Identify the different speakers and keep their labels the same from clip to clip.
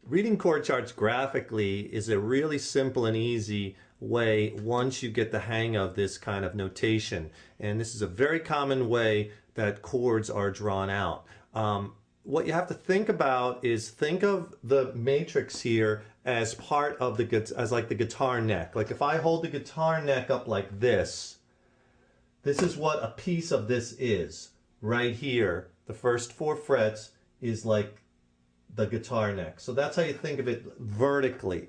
Speaker 1: reading chord charts graphically is a really simple and easy way once you get the hang of this kind of notation. And this is a very common way that chords are drawn out. What you have to think about is think of the matrix here as part of as like the guitar neck. Like if I hold the guitar neck up like this is what a piece of this is. Right here, the first 4 frets is like the guitar neck. So that's how you think of it vertically.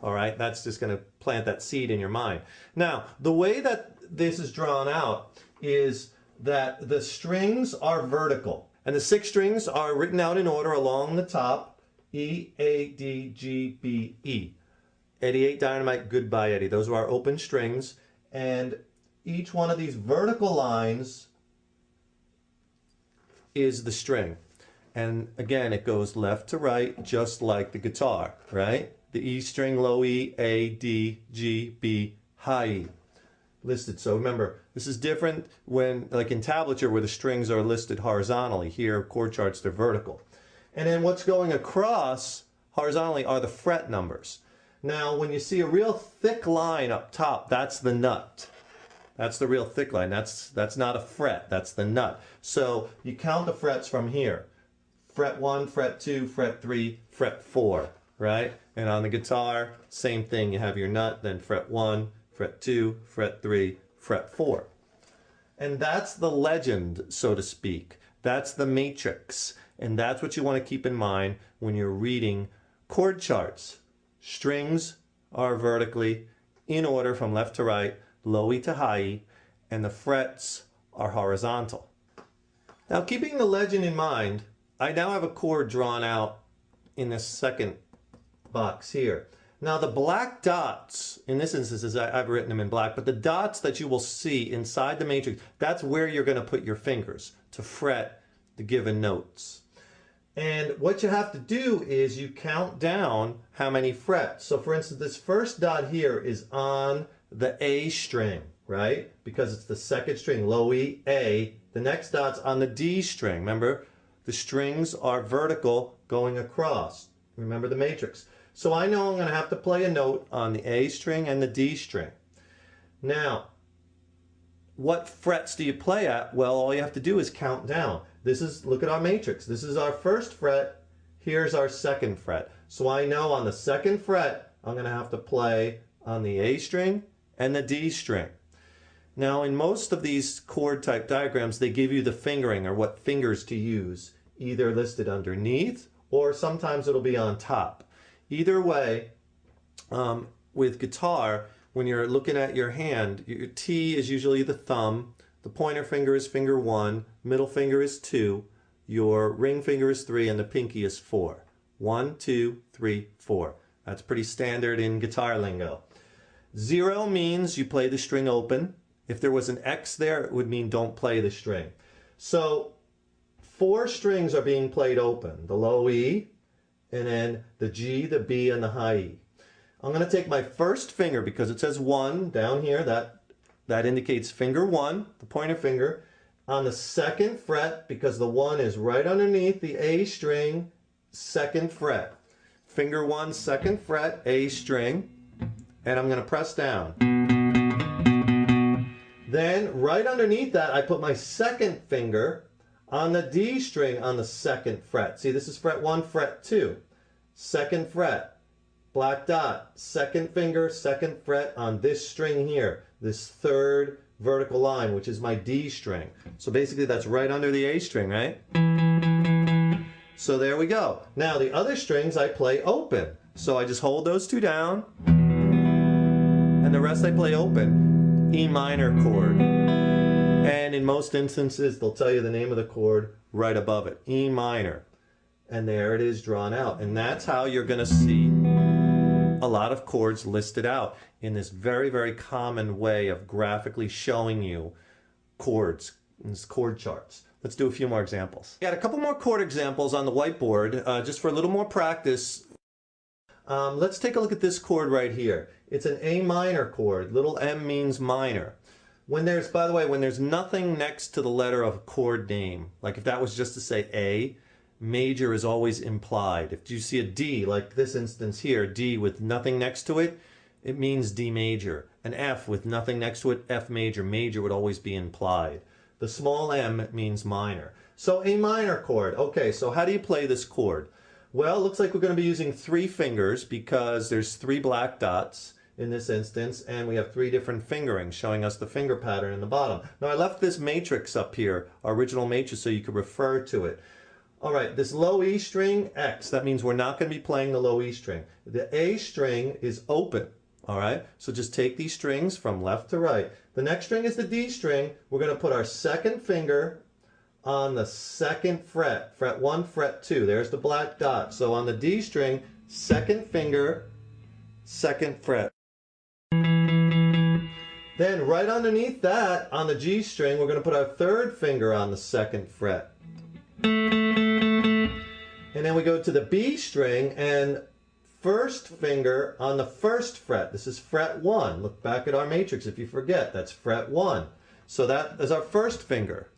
Speaker 1: All right, that's just going to plant that seed in your mind. Now, the way that this is drawn out is that the strings are vertical. And the 6 strings are written out in order along the top. E, A, D, G, B, E. Eddie ate dynamite, goodbye Eddie. Those are our open strings. And each one of these vertical lines is the string. And again, it goes left to right, just like the guitar, right? The E string, low E, A, D, G, B, high E. Listed. So remember, this is different when, like in tablature, where the strings are listed horizontally. Here, chord charts, they're vertical. And then what's going across horizontally are the fret numbers. Now, when you see a real thick line up top, that's the nut. That's the real thick line. That's not a fret. That's the nut. So you count the frets from here. Fret 1, fret 2, fret 3, fret 4, right? And on the guitar, same thing. You have your nut, then fret 1, fret 2, fret 3, fret 4. And that's the legend, so to speak. That's the matrix. And that's what you want to keep in mind when you're reading chord charts. Strings are vertically in order from left to right, low E to high E, and the frets are horizontal. Now, keeping the legend in mind, I now have a chord drawn out in this second box here. Now the black dots, in this instance, I've written them in black, but the dots that you will see inside the matrix, that's where you're going to put your fingers to fret the given notes. And what you have to do is you count down how many frets. So for instance, this first dot here is on the A string, right? Because it's the second string, low E, A. The next dot's on the D string. Remember, the strings are vertical going across. Remember the matrix. So I know I'm going to have to play a note on the A string and the D string. Now, what frets do you play at? Well, all you have to do is count down. Look at our matrix. This is our first fret. Here's our second fret. So I know on the second fret, I'm going to have to play on the A string and the D string. Now, in most of these chord type diagrams, they give you the fingering or what fingers to use, either listed underneath or sometimes it'll be on top. Either way, with guitar, when you're looking at your hand, your T is usually the thumb, the pointer finger is finger 1, middle finger is 2, your ring finger is 3, and the pinky is 4. 1, 2, 3, 4. That's pretty standard in guitar lingo. 0 means you play the string open. If there was an X there, it would mean don't play the string. So 4 strings are being played open. The low E, and then the G, the B, and the high E. I'm going to take my first finger, because it says 1 down here, that indicates finger 1, the pointer finger, on the second fret, because the 1 is right underneath the A string, second fret. Finger 1, second fret, A string, and I'm going to press down. Then right underneath that, I put my second finger on the D string on the second fret. See, this is fret 1, fret 2. Second fret, black dot, second finger, second fret on this string here, this third vertical line, which is my D string. So basically that's right under the A string, right? So there we go. Now the other strings I play open. So I just hold those 2 down, and the rest I play open. E minor chord. And in most instances, they'll tell you the name of the chord right above it, E minor. And there it is drawn out. And that's how you're going to see a lot of chords listed out in this very, very common way of graphically showing you chords, in this chord charts. Let's do a few more examples. Got a couple more chord examples on the whiteboard, just for a little more practice. Let's take a look at this chord right here. It's an A minor chord. Little m means minor. When there's, by the way, when there's nothing next to the letter of a chord name, like if that was just to say A, major is always implied. If you see a D, like this instance here, D with nothing next to it, it means D major. An F with nothing next to it, F major. Major would always be implied. The small m means minor. So a minor chord. Okay, so how do you play this chord? Well, it looks like we're going to be using 3 fingers because there's 3 black dots in this instance, and we have 3 different fingerings showing us the finger pattern in the bottom. Now I left this matrix up here, our original matrix, so you could refer to it. All right, this low E string, X, that means we're not going to be playing the low E string. The A string is open, all right? So just take these strings from left to right. The next string is the D string. We're going to put our second finger on the 2nd fret, fret 1, fret 2. There's the black dot. So on the D string, second finger, 2nd fret. Then right underneath that, on the G string, we're going to put our 3rd finger on the 2nd fret. And then we go to the B string and 1st finger on the 1st fret. This is fret 1. Look back at our matrix if you forget. That's fret 1. So that is our 1st finger.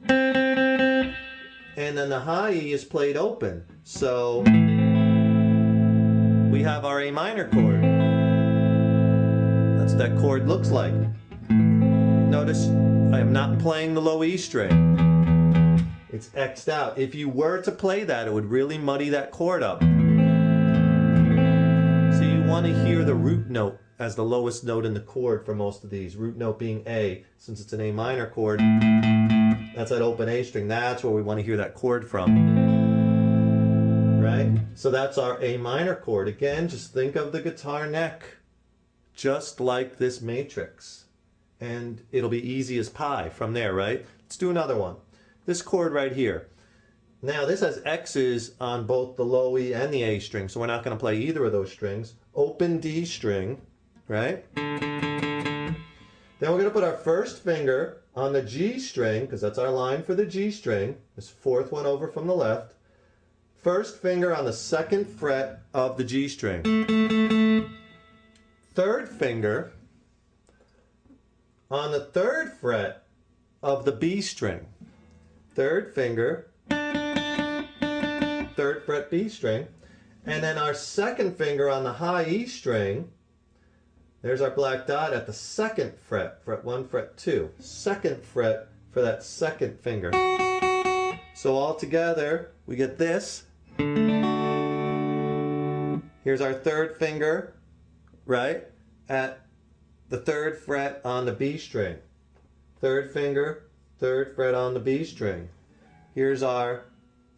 Speaker 1: And then the high E is played open. So we have our A minor chord. That's what that chord looks like. Notice I am not playing the low E string. It's X'd out. If you were to play that, it would really muddy that chord up. So you want to hear the root note as the lowest note in the chord for most of these. Root note being A, since it's an A minor chord. That's that open A string. That's where we want to hear that chord from. Right? So that's our A minor chord. Again, just think of the guitar neck, just like this matrix. And it'll be easy as pie from there, right? Let's do another one. This chord right here. Now this has X's on both the low E and the A string, so we're not going to play either of those strings. Open D string, right? Then we're going to put our 1st finger on the G string, because that's our line for the G string. This 4th one over from the left. 1st finger on the 2nd fret of the G string. 3rd finger on the 3rd fret of the B string. 3rd finger, 3rd fret B string, and then our 2nd finger on the high E string. There's our black dot at the 2nd fret, fret 1, fret 2. 2nd fret for that 2nd finger. So all together, we get this. Here's our 3rd finger, right, at the 3rd fret on the B string. 3rd finger, 3rd fret on the B string. Here's our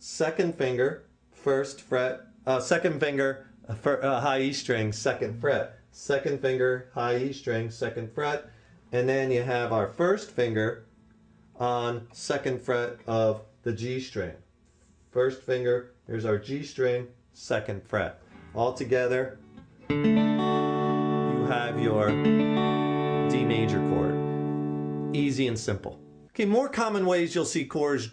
Speaker 1: 2nd finger, 1st fret, 2nd finger, high E string, 2nd fret. 2nd finger, high E string, 2nd fret. And then you have our 1st finger on 2nd fret of the G string. 1st finger, here's our G string, 2nd fret. All together, you have your D major chord. Easy and simple. Okay, more common ways you'll see chords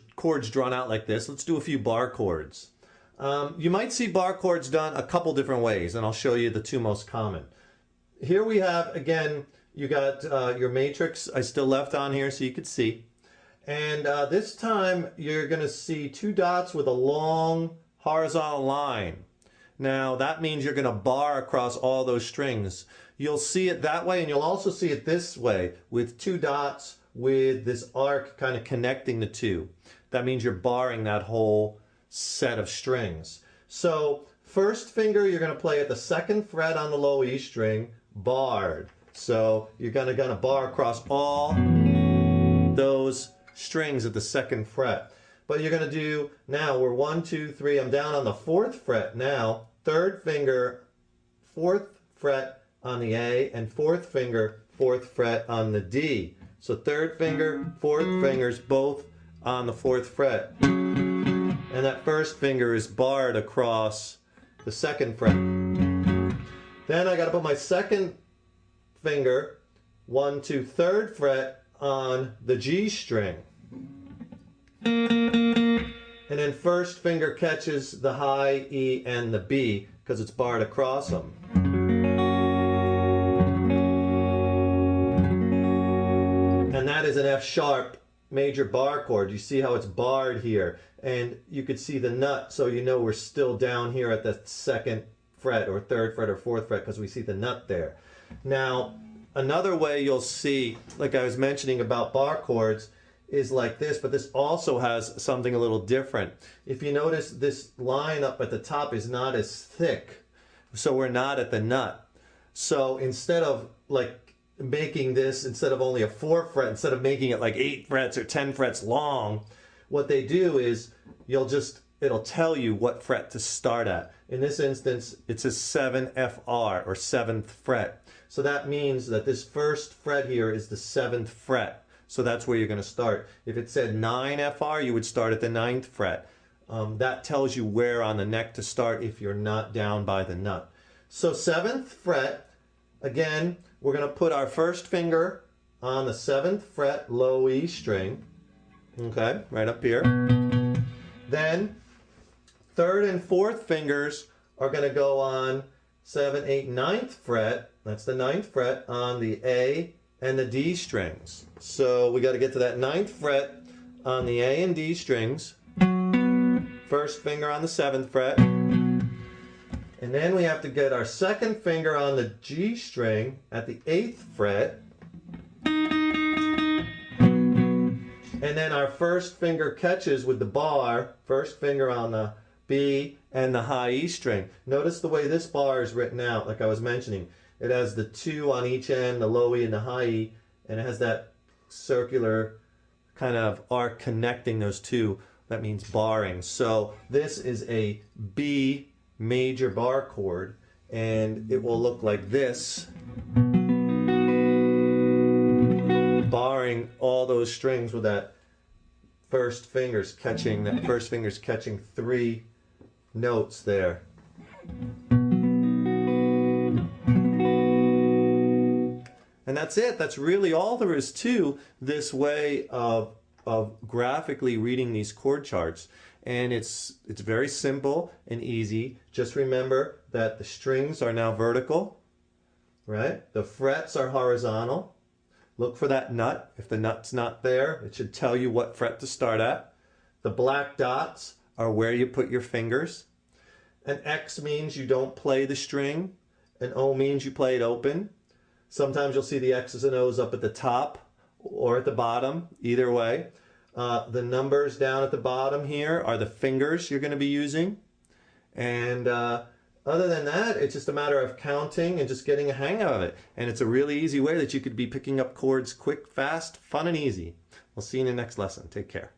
Speaker 1: drawn out like this. Let's do a few bar chords. You might see bar chords done a couple different ways, and I'll show you the 2 most common. Here we have, again, you got your matrix I still left on here so you could see. And this time you're going to see 2 dots with a long horizontal line. Now that means you're going to bar across all those strings. You'll see it that way, and you'll also see it this way with 2 dots with this arc kind of connecting the 2. That means you're barring that whole set of strings. So 1st finger you're going to play at the 2nd fret on the low E string, barred. So you're going to bar across all those strings at the 2nd fret. But you're going to do, now we're 1, 2, 3, I'm down on the 4th fret now, 3rd finger, 4th fret on the A, and 4th finger, 4th fret on the D. So 3rd finger, 4th fingers both on the 4th fret. And that 1st finger is barred across the 2nd fret. Then I got to put my 2nd finger, 1, 2, 3rd fret on the G string. And then 1st finger catches the high E and the B because it's barred across them. And that is an F sharp major bar chord. You see how it's barred here, and you could see the nut, so you know we're still down here at the 2nd fret or 3rd fret or 4th fret because we see the nut there. Now, another way you'll see, like I was mentioning about bar chords, is like this, but this also has something a little different. If you notice, this line up at the top is not as thick, so we're not at the nut. So instead of like making this, instead of only a 4 fret, instead of making it like 8 frets or 10 frets long, what they do is it'll tell you what fret to start at. In this instance, it says 7FR or 7th fret. So that means that this 1st fret here is the 7th fret. So that's where you're going to start. If it said 9FR, you would start at the 9th fret. That tells you where on the neck to start if you're not down by the nut. So 7th fret, again, we're going to put our first finger on the 7th fret low E string. Okay, right up here. Then 3rd and 4th fingers are going to go on 7, 8, 9th fret. That's the 9th fret on the A and the D strings. So we got to get to that 9th fret on the A and D strings. First finger on the 7th fret. And then we have to get our 2nd finger on the G string at the 8th fret. And then our first finger catches with the bar, first finger on the B and the high E string. Notice the way this bar is written out, like I was mentioning. It has the 2 on each end, the low E and the high E, and it has that circular kind of arc connecting those two. That means barring. So this is a B major bar chord, and it will look like this, barring all those strings with that first finger's catching 3 notes there. And that's it. That's really all there is to this way of graphically reading these chord charts. And it's very simple and easy. Just remember that the strings are now vertical, right? The frets are horizontal. Look for that nut. If the nut's not there, it should tell you what fret to start at. The black dots are where you put your fingers. An X means you don't play the string. An O means you play it open. Sometimes you'll see the X's and O's up at the top or at the bottom, either way. The numbers down at the bottom here are the fingers you're going to be using. And other than that, it's just a matter of counting and just getting a hang of it. And it's a really easy way that you could be picking up chords quick, fast, fun, and easy. We'll see you in the next lesson. Take care.